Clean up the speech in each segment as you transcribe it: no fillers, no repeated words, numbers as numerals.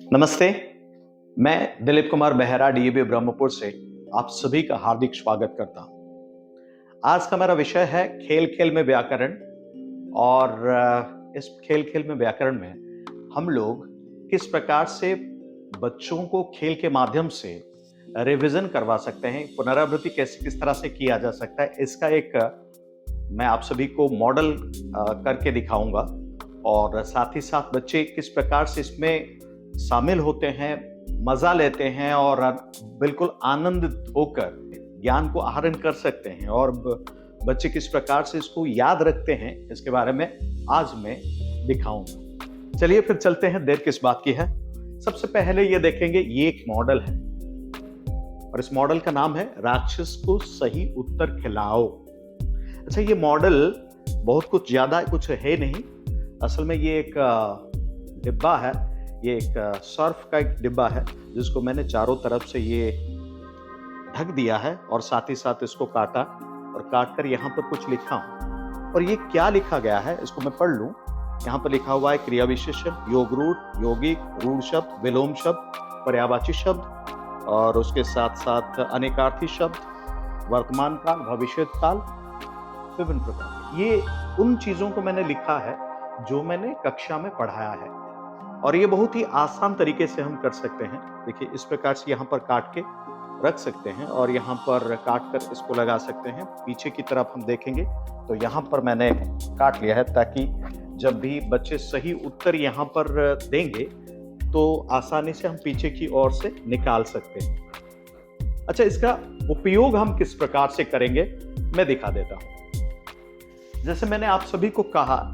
नमस्ते, मैं दिलीप कुमार बेहरा डीएवी ब्रह्मपुर से आप सभी का हार्दिक स्वागत करता हूं। आज का मेरा विषय है खेल खेल में व्याकरण। और इस खेल खेल में व्याकरण में हम लोग किस प्रकार से बच्चों को खेल के माध्यम से रिवीजन करवा सकते हैं, पुनरावृत्ति कैसे किस तरह से किया जा सकता है, इसका एक मैं आप सभी को मॉडल करके दिखाऊंगा। और साथ ही साथ बच्चे किस प्रकार से इसमें शामिल होते हैं, मजा लेते हैं और बिल्कुल आनंदित होकर ज्ञान को आहरण कर सकते हैं, और बच्चे किस प्रकार से इसको याद रखते हैं, इसके बारे में आज मैं दिखाऊंगा। चलिए फिर चलते हैं, देर किस बात की है। सबसे पहले ये देखेंगे, ये एक मॉडल है और इस मॉडल का नाम है राक्षस को सही उत्तर खिलाओ। अच्छा, ये मॉडल बहुत कुछ ज्यादा कुछ है नहीं, असल में ये एक डिब्बा है, ये एक सर्फ का एक डिब्बा है जिसको मैंने चारों तरफ से ये ढक दिया है और साथ ही साथ इसको काटा और काट कर यहाँ पर कुछ लिखा हूँ। और ये क्या लिखा गया है इसको मैं पढ़ लूँ। यहाँ पर लिखा हुआ है क्रिया विशेषण, योग रूढ़, यौगिक, रूढ़ शब्द, विलोम शब्द, पर्यायवाची शब्द और उसके साथ साथ अनेकार्थी शब्द, वर्तमान काल, भविष्य काल, विभिन्न प्रकार। ये उन चीजों को मैंने लिखा है जो मैंने कक्षा में पढ़ाया है और ये बहुत ही आसान तरीके से हम कर सकते हैं। देखिए, इस प्रकार से यहाँ पर काट के रख सकते हैं और यहाँ पर काट कर इसको लगा सकते हैं। पीछे की तरफ हम देखेंगे तो यहाँ पर मैंने काट लिया है ताकि जब भी बच्चे सही उत्तर यहाँ पर देंगे तो आसानी से हम पीछे की ओर से निकाल सकते हैं। अच्छा, इसका उपयोग हम किस प्रकार से करेंगे मैं दिखा देता हूँ। जैसे मैंने आप सभी को कहा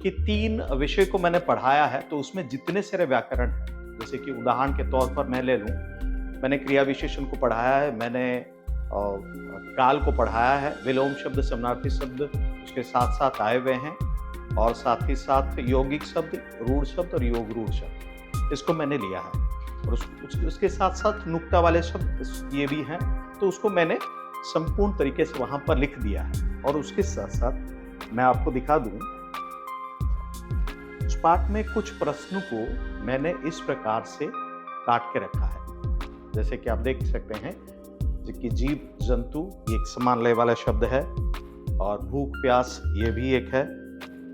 कि 3 विषय को मैंने पढ़ाया है, तो उसमें जितने सारे व्याकरण हैं, जैसे कि उदाहरण के तौर पर मैं ले लूं, मैंने क्रिया विशेषण को पढ़ाया है, मैंने काल को पढ़ाया है, विलोम शब्द, समानार्थी शब्द उसके साथ साथ आए हुए हैं और साथ ही साथ यौगिक शब्द, रूढ़ शब्द और योग रूढ़ शब्द इसको मैंने लिया है। और उसके साथ साथ नुक्ता वाले शब्द ये भी हैं, तो उसको मैंने संपूर्ण तरीके से वहां पर लिख दिया है। और उसके साथ साथ मैं आपको दिखा दूं, उस पाठ में कुछ प्रश्नों को मैंने इस प्रकार से काट के रखा है। जैसे कि आप देख सकते हैं कि जीव जंतु ये एक समान लय वाला शब्द है और भूख प्यास ये भी एक है,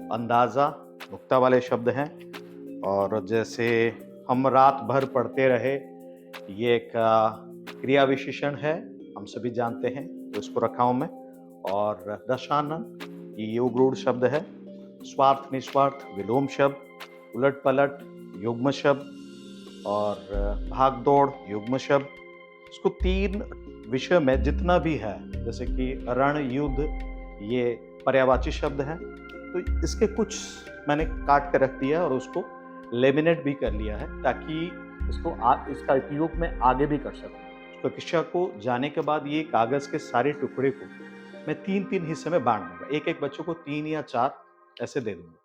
अंदाजा नुक्ता वाले शब्द हैं, और जैसे हम रात भर पढ़ते रहे ये एक क्रिया विशेषण है, हम सभी जानते हैं, तो इसको रखा हूं मैं। और दशानन ये योग रूढ़ शब्द है, स्वार्थ निस्वार्थ विलोम शब्द, उलट पलट युग्म शब्द और भाग दौड़ युग्म शब्द। इसको 3 विषय में जितना भी है, जैसे कि रण युद्ध ये पर्यायवाची शब्द है, तो इसके कुछ मैंने काट कर रख दिया और उसको लेमिनेट भी कर लिया है ताकि इसका उपयोग मैं आगे भी कर सकूं। कक्षा को जाने के बाद ये कागज के सारे टुकड़े को मैं 3-3 हिस्से में बांट दूंगा, एक बच्चों को 3 या 4 ऐसे दे दूंगा,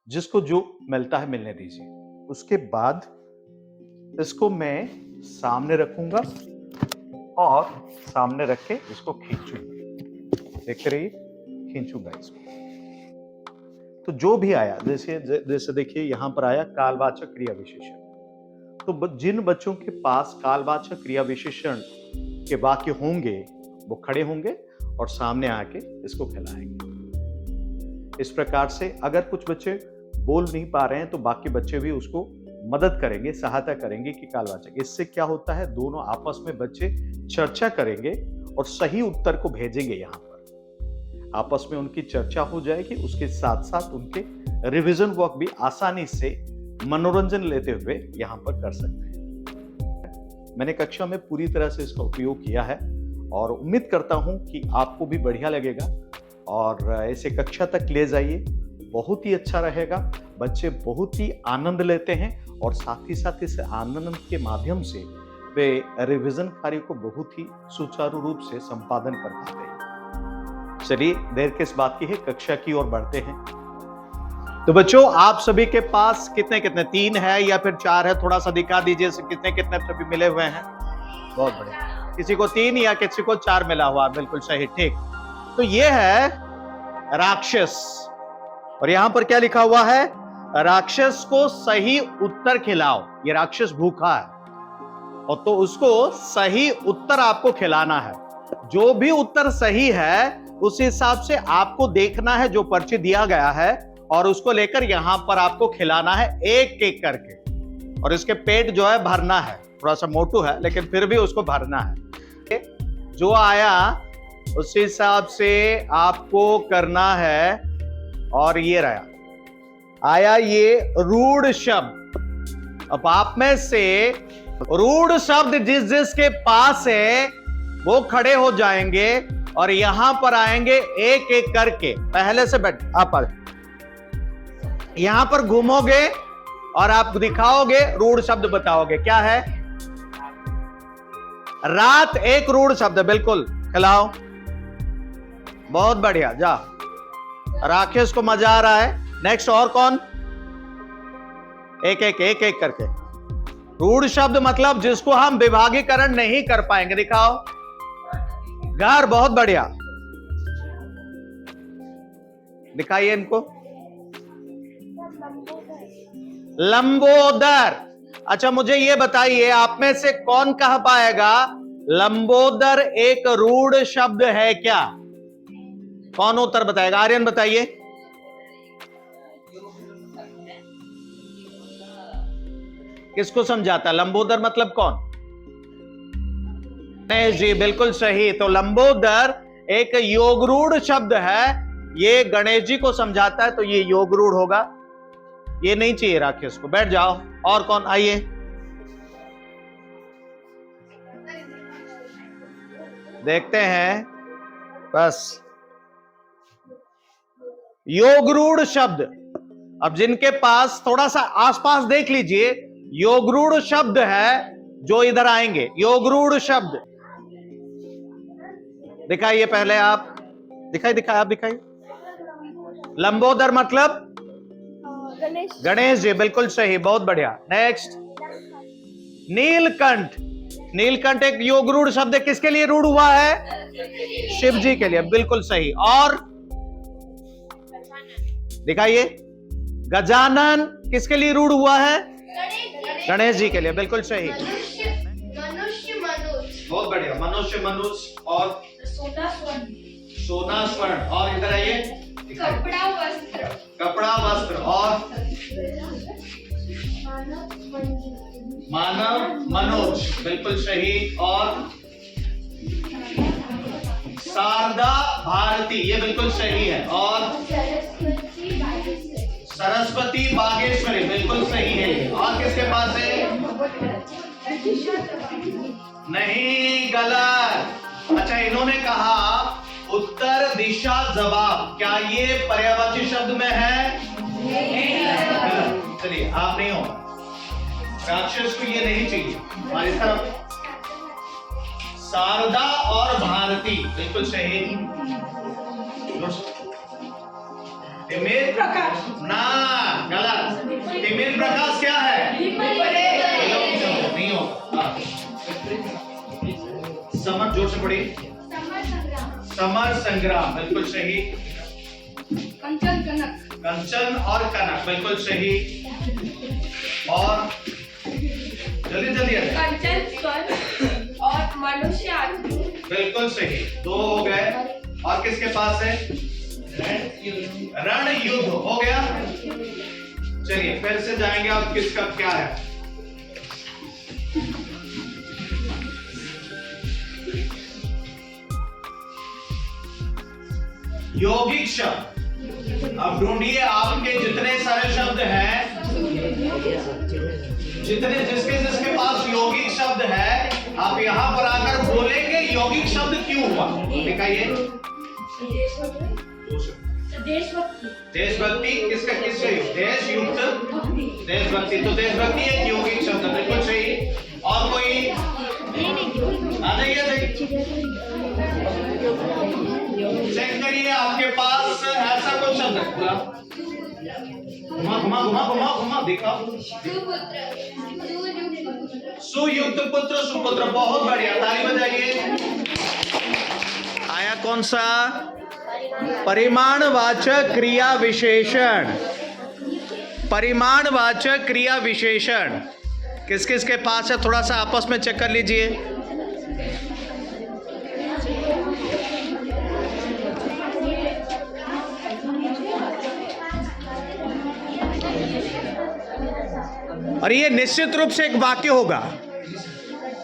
जिसको जो मिलता है मिलने दीजिए। उसके बाद इसको मैं सामने रखूंगा और सामने रख के इसको खींचूंगा, देखते रहिए, खींचूंगा इसको। तो जो भी आया, जैसे देखिए यहाँ पर आया कालवाचक क्रिया विशेषण, तो जिन बच्चों के पास कालवाचक क्रिया विशेषण के वाक्य होंगे वो खड़े होंगे और सामने आके इसको फैलाएंगे। इस प्रकार से अगर कुछ बच्चे बोल नहीं पा रहे हैं तो बाकी बच्चे भी उसको मदद करेंगे, सहायता करेंगे कि कालवाचक। इससे क्या होता है, दोनों आपस में बच्चे चर्चा करेंगे और सही उत्तर को भेजेंगे। यहाँ पर आपस में उनकी चर्चा हो जाएगी, उसके साथ साथ उनके रिवीजन वर्क भी आसानी से मनोरंजन लेते हुए यहाँ पर कर सकते हैं। मैंने कक्षा में पूरी तरह से इसका उपयोग किया है और उम्मीद करता हूँ कि आपको भी बढ़िया लगेगा और इसे कक्षा तक ले जाइए, बहुत ही अच्छा रहेगा। बच्चे बहुत ही आनंद लेते हैं और साथ ही साथ इस आनंद के माध्यम से वे रिवीजन कार्य को बहुत ही सुचारू रूप से संपादन कर पाते हैं। चलिए, देर किस बात की है, कक्षा की ओर बढ़ते हैं। तो बच्चों, आप सभी के पास कितने 3 है या फिर 4 है, थोड़ा सा दिखा दीजिए कितने सभी मिले हुए हैं। बहुत बढ़िया, किसी को 3 या किसी को 4 मिला हुआ, बिल्कुल सही, ठीक। तो ये है राक्षस और यहां पर क्या लिखा हुआ है, राक्षस को सही उत्तर खिलाओ। ये राक्षस भूखा है और तो उसको सही उत्तर आपको खिलाना है। जो भी उत्तर सही है उस हिसाब से आपको देखना है जो पर्ची दिया गया है और उसको लेकर यहां पर आपको खिलाना है एक एक करके। और इसके पेट जो है भरना है, थोड़ा सा मोटू है लेकिन फिर भी उसको भरना है। जो आया उस हिसाब से आपको करना है। और ये रहा, आया ये रूढ़ शब्द। अब आप में से रूढ़ शब्द जिस जिसके पास है वो खड़े हो जाएंगे और यहां पर आएंगे एक एक करके। पहले से बैठ, आप यहां पर घूमोगे और आप दिखाओगे, रूढ़ शब्द बताओगे। क्या है? रात एक रूढ़ शब्द, बिल्कुल, खिलाओ। बहुत बढ़िया, जा। राकेश को मजा आ रहा है। नेक्स्ट, और कौन? एक एक करके। रूढ़ शब्द मतलब जिसको हम विभागीकरण नहीं कर पाएंगे, दिखाओ। घर, बहुत बढ़िया, दिखाइए इनको। लंबोदर। अच्छा, मुझे ये बताइए, आप में से कौन कह पाएगा लंबोदर एक रूढ़ शब्द है क्या? कौन उत्तर बताएगा? आर्यन बताइए। किसको समझाता? लंबोदर मतलब कौन? गणेश जी, बिल्कुल सही। तो लंबोदर एक योगरूढ़ शब्द है, ये गणेश जी को समझाता है, तो ये योगरूढ़ होगा। ये नहीं चाहिए राकेश को, बैठ जाओ। और कौन? आइए। देखते हैं, बस योगरूढ़ शब्द। अब जिनके पास थोड़ा सा आसपास देख लीजिए, योगरूढ़ शब्द है जो इधर आएंगे। योगरूढ़ शब्द दिखाइए पहले आप। दिखाइए, आप दिखाइए। लंबोदर मतलब गणेश जी, बिल्कुल सही, बहुत बढ़िया। नेक्स्ट, नीलकंठ। नीलकंठ एक योगरूढ़ शब्द है, किसके लिए रूढ़ हुआ है? शिव जी के लिए, बिल्कुल सही। और दिखाइए। गजानन किसके लिए रूढ़ हुआ है? गणेश जी के लिए, बिल्कुल सही। मनुष्य, बहुत बढ़िया, मनुष्य, मनुष्य। और सोना स्वर्ण। और इधर आइए। कपड़ा वस्त्र। कपड़ा वस्त्र। और मानव मनोज, बिल्कुल सही। और शारदा भारती, ये बिल्कुल सही है। और सरस्वती बागेश्वरी, बिल्कुल सही है। और किसके पास है? नहीं, गलत। अच्छा, इन्होंने कहा उत्तर, दिशा, जवाब। क्या ये पर्यायवाची शब्द में है? चलिए, आप नहीं हो। राक्षस को ये नहीं चाहिए हमारी तरफ। शारदा और भारती, बिल्कुल सही। तिमिर प्रकाश, ना, गलत। तिमिर प्रकाश क्या है? नहीं हो। समर, जोर से पढ़िए। समर संग्राम, बिल्कुल सही। कंचन कनक। कंचन और कनक, बिल्कुल सही। और जल्दी कंचन स्वर्ण और मनुष्य आदि, बिल्कुल सही। दो हो गए। और किसके पास है? रण युद्ध हो गया। चलिए फिर से जाएंगे, अब किसका क्या है? यौगिक शब्द। अब ढूंढिए आपके जितने सारे शब्द हैं, जितने जिसके पास यौगिक शब्द है, आप यहां पर आकर बोलेंगे यौगिक शब्द क्यों हुआ। दिखाइए। देशभक्ति किसका? किसका? देश युक्त देशभक्ति। तो देशभक्ति एक यौगिक शब्द है, बिल्कुल सही। और कोई आ जाइए, चेक करिए आपके पास ऐसा कोई शब्द है। घुमा घुमा घुमा घुमा घुमा, दिखाओ। सुयुक्त पुत्र, सुपुत्र, बहुत बढ़िया, ताली बजाइए। आया कौन सा? परिमाणवाचक क्रिया विशेषण। परिमाणवाचक क्रिया विशेषण किस किस के पास है, थोड़ा सा आपस में चेक कर लीजिए। और ये निश्चित रूप से एक वाक्य होगा,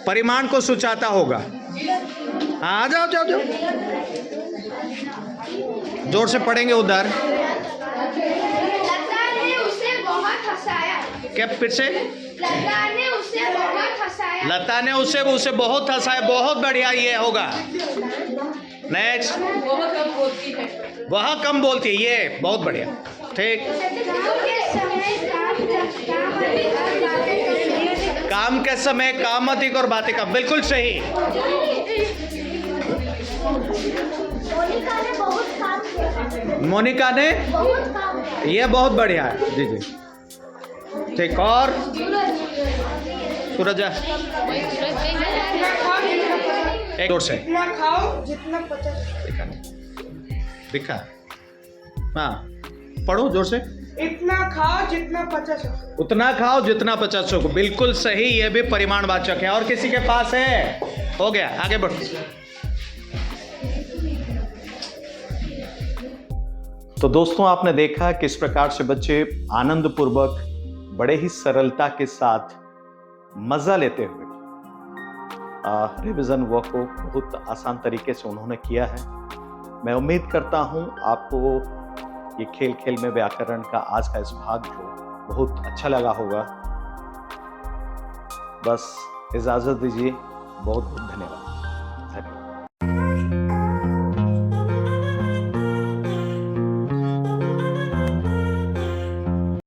परिमाण को सूचाता होगा। आ जाओ जाओ जाओ, जोर से पढ़ेंगे उधर। लता ने उसे बहुत हंसाया। क्या फिर से? लता ने उसे बहुत हंसाया। लता ने उसे बहुत हंसाया। बहुत बढ़िया, ये होगा। नेक्स्ट, वह कम बोलती है। ये बहुत बढ़िया, ठीक। काम के समय काम अधिक और बातें कम, बिल्कुल सही। मोनिका ने ये बहुत बढ़िया है, जी जी, ठीक। और सूरज एक जोर से जितना खाओ जितना पचा दिखा, हाँ पढ़ो जोर से। इतना खाओ जितना पचा सको। उतना खाओ जितना 50 सको, बिल्कुल सही। यह भी परिमाणवाचक है। और किसी के पास है? हो गया, आगे बढ़ो। तो दोस्तों, आपने देखा किस प्रकार से बच्चे आनंद पूर्वक, बड़े ही सरलता के साथ, मजा लेते हुए रिवीजन वर्क को बहुत आसान तरीके से उन्होंने किया है। मैं उम्मीद करता हूं आपको ये खेल खेल में व्याकरण का आज का इस भाग जो बहुत अच्छा लगा होगा। बस इजाजत दीजिए, बहुत बहुत धन्यवाद।